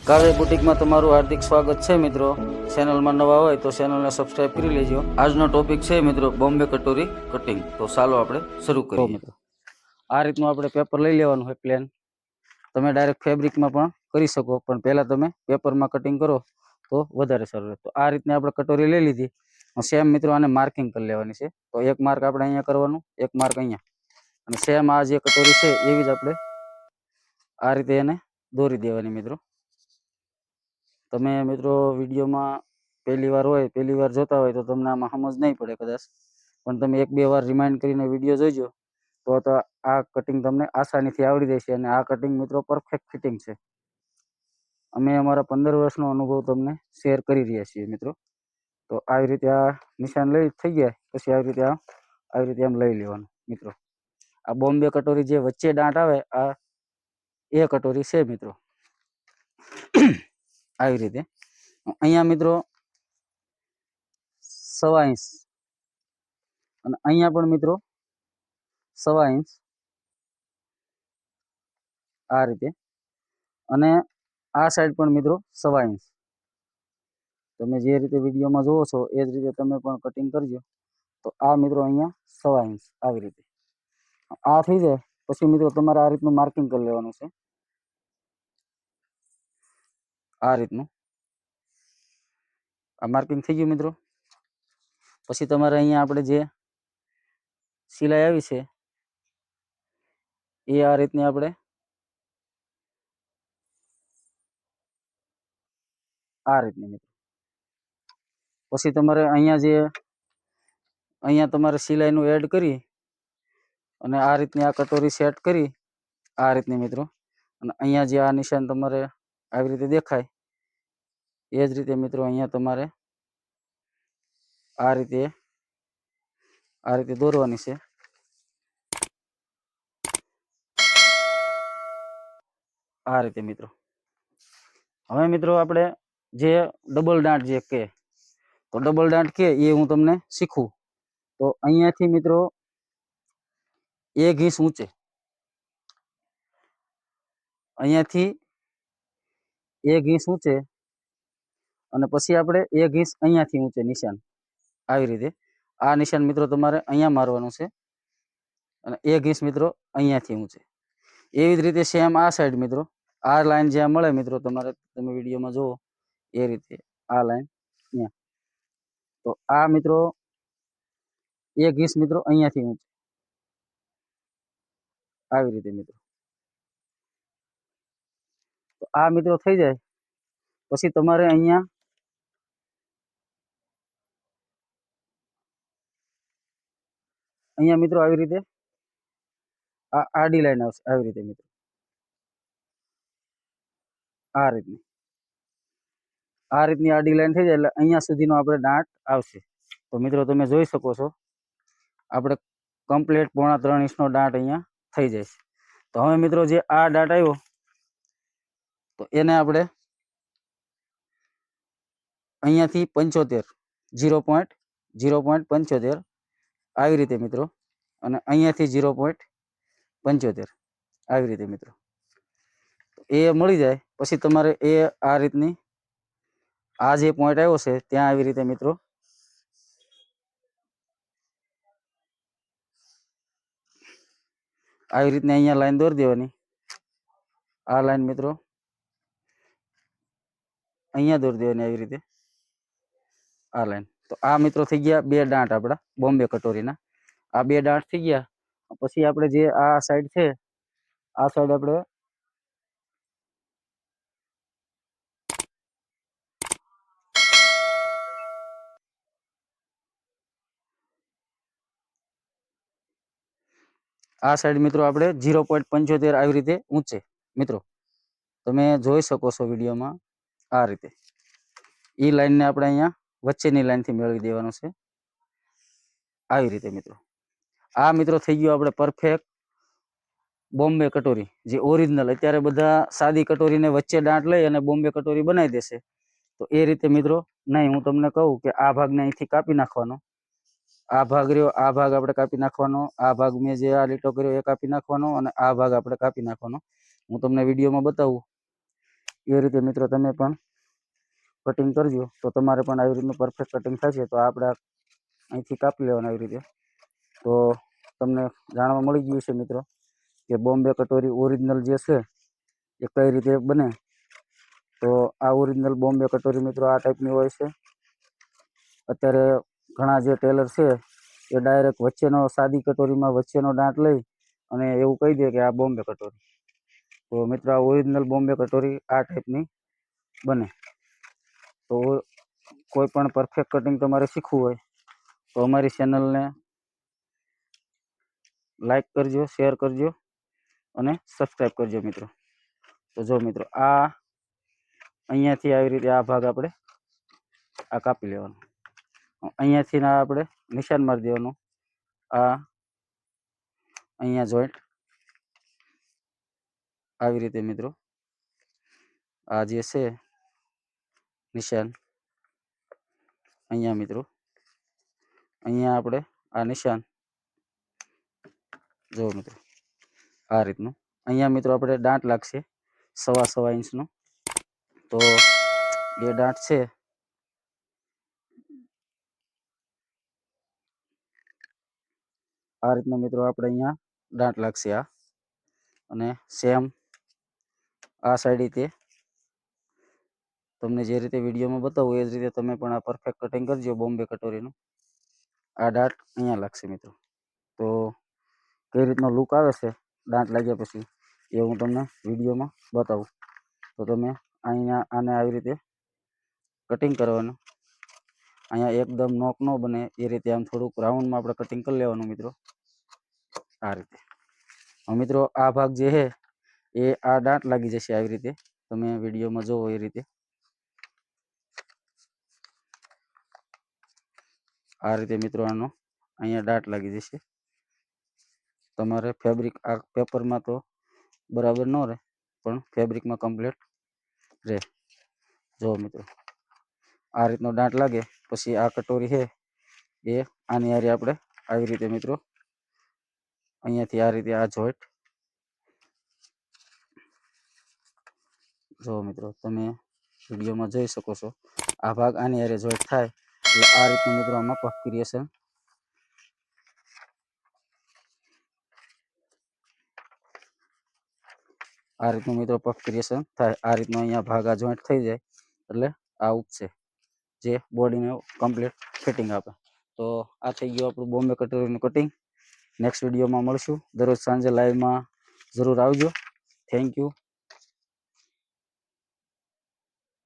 કાવ્ય બુટીકમાં તમારું હાર્દિક સ્વાગત છે મિત્રો। ચેનલમાં નવા હોય તો ચેનલને સબસ્ક્રાઇબ કરી લેજો। આજનો ટોપિક છે મિત્રો બોમ્બે કટોરી કટિંગ। તો ચાલો આપણે શરૂ કરીએ મિત્રો। આ રીતનું આપણે પેપર લઈ લેવાનું હોય પ્લેન। તમે ડાયરેક્ટ ફેબ્રિકમાં પણ કરી શકો, પણ પહેલાં તમે પેપરમાં કટિંગ કરો તો વધારે સારું રહે। તો આ રીતની આપણે કટોરી લઈ લીધી। સેમ મિત્રો આને માર્કિંગ કરી લેવાની છે। તો એક માર્ક આપણે અહીંયા કરવાનું, એક માર્ક અહીંયા, અને સેમ આ જે કટોરી છે એવી જ આપણે આ રીતે એને દોરી દેવાની મિત્રો। તમે મિત્રો વિડીયોમાં પહેલી વાર હોય, પહેલી વાર જોતા હોય તો તમને આમાં સમજ નહીં પડે કદાચ, પણ તમે એક બે વાર રિમાઇન્ડ કરીને વિડીયો જોઈજો તો આ કટિંગ તમને આસાનીથી આવડી રહેશે। અને આ કટિંગ મિત્રો પરફેક્ટ ફિટિંગ છે। અમે અમારા 15 વર્ષનો અનુભવ તમને શેર કરી રહ્યા છીએ મિત્રો। તો આવી રીતે આ નિશાન થઈ ગયા પછી આવી રીતે આમ લઈ લેવાનું મિત્રો। આ બોમ્બે કટોરી જે વચ્ચે દાંત આવે આ એ કટોરી છે મિત્રો। આવી રીતે અહીંયા મિત્રો 1.25 ઇંચ અને અહીંયા પણ મિત્રો 1.25 ઇંચ આ રીતે, અને આ સાઈડ પણ મિત્રો 1.25 ઇંચ। તમે જે રીતે વિડીયોમાં જોવો છો એ જ રીતે તમે પણ કટિંગ કરજો। તો આ મિત્રો અહીંયા 1.25 ઇંચ આવી રીતે આ થઈ જાય પછી મિત્રો તમારે આ રીતનું માર્કિંગ કરી લેવાનું છે। આ રીતનું આ માર્કિંગ થઈ ગયું મિત્રો। પછી તમારે અહીંયા આપણે જે સિલાઈ આવી છે એ આ રીતની આપણે આ રીતની મિત્રો। પછી તમારે અહીંયા તમારે સિલાઈનું એડ કરી અને આ રીતની આ કટોરી સેટ કરી આ રીતની મિત્રો। અને અહીંયા જે આ નિશાન તમારે આવી રીતે દેખાય એ જ રીતે મિત્રો અહીંયા તમારે આ રીતે દોરવાની છે। આ રીતે મિત્રો। હવે મિત્રો આપણે જે ડબલ દાંત જે કે તો ડબલ દાંત કે એ હું તમને શીખું। તો અહીંયાથી મિત્રો 1 ઇંચ ઊંચે, અહીંયાથી 1 ઇંચ ઊંચે અને પછી આપણે 1 ઇંચ અહીંયાથી ઊંચે નિશાન આવી રીતે આ નિશાન મિત્રો તમારે અહીંયા મારવાનું છે અને 1 ઇંચ મિત્રો અહીંયાથી ઊંચે। એવી જ રીતે સેમ આ સાઈડ મિત્રો આ લાઈન જ્યાં મળે મિત્રો તમારે, તમે વિડીયોમાં જુઓ એ રીતે આ લાઈન અહીંયા, તો આ મિત્રો 1 ઇંચ મિત્રો અહીંયાથી ઊંચે આવી રીતે મિત્રો। તો આ મિત્રો થઈ જાય પછી તમારે અહીંયા મિત્રો આવી રીતે આ આડી લાઈન આવશે આવી રીતે મિત્રો। આ રીતની આડી લાઈન થઈ જાય એટલે અહીંયા સુધીનો આપણે દાંત આવશે। તો મિત્રો તમે જોઈ શકો છો આપણે કમ્પ્લીટ 3.25 ઇંચનો દાંત અહીંયા થઈ જાય છે। તો હવે મિત્રો જે આ દાંત આવ્યો તો એને આપણે અહીંયાથી 75 0.75 આવી રીતે મિત્રો, અને અહીંયાથી 0.75 આવી રીતે મિત્રો। એ મળી જાય પછી તમારે એ આ રીતની આ જે પોઈન્ટ આવ્યો છે ત્યાં આવી રીતે મિત્રો આવી રીતની અહીંયા લાઈન દોરી દેવાની। આ લાઈન મિત્રો અહીંયા દોરી દેવાની આવી રીતે આ લાઈન। તો આ મિત્રો થઈ ગયા 2 દાંત આપણા બોમ્બે કટોરીના। આ 2 દાંત થઈ ગયા પછી આપણે જે આ સાઈડ છે આ સાઈડ આપણે આ સાઈડ મિત્રો આપણે 0.75 આવી રીતે ઊંચે મિત્રો તમે જોઈ શકો છો વિડીયોમાં આ રીતે એ લાઈનને આપણે અહીંયા વચ્ચેની લાઈનથી મેળવી દેવાનું છે આવી રીતે મિત્રો। આ મિત્રો થઈ ગયો આપણે પરફેક્ટ બોમ્બે કટોરી જે ઓરિજિનલ। અત્યારે બધા સાદી કટોરીને વચ્ચે દાંત લઈ અને બોમ્બે કટોરી બનાવી દેશે, તો એ રીતે મિત્રો નહીં। હું તમને કહું કે આ ભાગને અહીંથી કાપી નાખવાનો, આ ભાગ રહ્યો આ ભાગ આપણે કાપી નાખવાનો, આ ભાગ મેં જે આ લીટો કર્યો એ કાપી નાખવાનો, અને આ ભાગ આપણે કાપી નાખવાનો। હું તમને વિડીયોમાં બતાવું એ રીતે મિત્રો તમે પણ કટિંગ કરજો તો તમારે પણ આવી રીતનું પરફેક્ટ કટિંગ થશે. તો આપણે અહીંથી કાપી લેવાનું આવી રીતે. તો તમને જાણવા મળી ગયું છે મિત્રો કે બોમ્બે કટોરી ઓરિજિનલ જે છે એ કઈ રીતે બને. તો આ ઓરિજિનલ બોમ્બે કટોરી મિત્રો આ ટાઈપની હોય છે. અત્યારે ઘણા જે ટેલર છે એ ડાયરેક્ટ વચ્ચેનો સાદી કટોરીમાં વચ્ચેનો દાંત લઈ અને એવું કહી દે કે આ બોમ્બે કટોરી. તો મિત્રો આ ઓરિજિનલ બોમ્બે કટોરી આ ટાઈપની બને. તો કોઈ પણ પરફેક્ટ કટિંગ તમારે શીખવું હોય તો અમારી ચેનલને લાઈક કરજો, શેર કરજો અને સબસ્ક્રાઈબ કરજો મિત્રો. તો જો મિત્રો આ અહીંયાથી આવી રીતે આ ભાગ આપણે આ કાપી લેવાનો. અહીંયાથી ના આપણે નિશાન મારી દેવાનું. આ અહીંયા જોઈન્ટ આવી રીતે મિત્રો આ જે છે નિશાન અહીંયા મિત્રો અહીંયા આપણે આ નિશાન જો મિત્રો આ રીતનું અહીંયા મિત્રો આપણે દાંત લાગશે 1.25 ઇંચનો. તો એ દાંત છે આ રીતનો મિત્રો આપણે અહીંયા દાંત લાગશે આ. અને સેમ આ સાઈડ રીતે તમને જે રીતે વિડીયોમાં બતાવું એ જ રીતે તમે પણ આ પરફેક્ટ કટિંગ કરજો બોમ્બે કટોરીનું. આ દાંત અહીંયા લાગશે મિત્રો. તો કઈ રીતનો લુક આવે છે દાંત લાગ્યા પછી એ હું તમને વિડીયોમાં બતાવું. તો તમે અહીંયા આને આવી રીતે કટિંગ કરવાનું. અહીંયા એકદમ નોક ન બને એ રીતે આમ થોડુંક રાઉન્ડમાં આપણે કટિંગ કરી લેવાનું મિત્રો આ રીતે. મિત્રો આ ભાગ જે છે એ આ દાંત લાગી જશે આવી રીતે તમે વિડીયોમાં જોવો એ રીતે. આ રીતે મિત્રો આનો અહીંયા દાંત લાગી જશે. તમારે ફેબ્રિક આ પેપરમાં તો બરાબર ન રહે પણ ફેબ્રિકમાં કમ્પ્લીટ રહે. જો મિત્રો આ રીતનો દાંત લાગે પછી આ કટોરી છે એ આની હારે આપણે આવી રીતે મિત્રો અહીંયાથી આ રીતે આ જોઈન્ટ જો મિત્રો તમે વિડીયોમાં જોઈ શકો છો આ ભાગ આની હારે જોઈન્ટ થાય એટલે આ રીતનું મિત્રો આમાં પફ ક્રિએશન આ રીતનું મિત્રો પફ ક્રિએશન થાય. આ રીતનો અહીંયા ભાગ આ જોઈન્ટ થઈ જાય એટલે આ ઉપસે જે બોડીને કમ્પ્લીટ ફિટિંગ આપે. તો આ થઈ ગયું આપણું બોમ્બે કટોરીનું કટિંગ. નેક્સ્ટ વિડીયોમાં મળશું. દરરોજ સાંજે લાઈવમાં જરૂર આવજો. Thank you.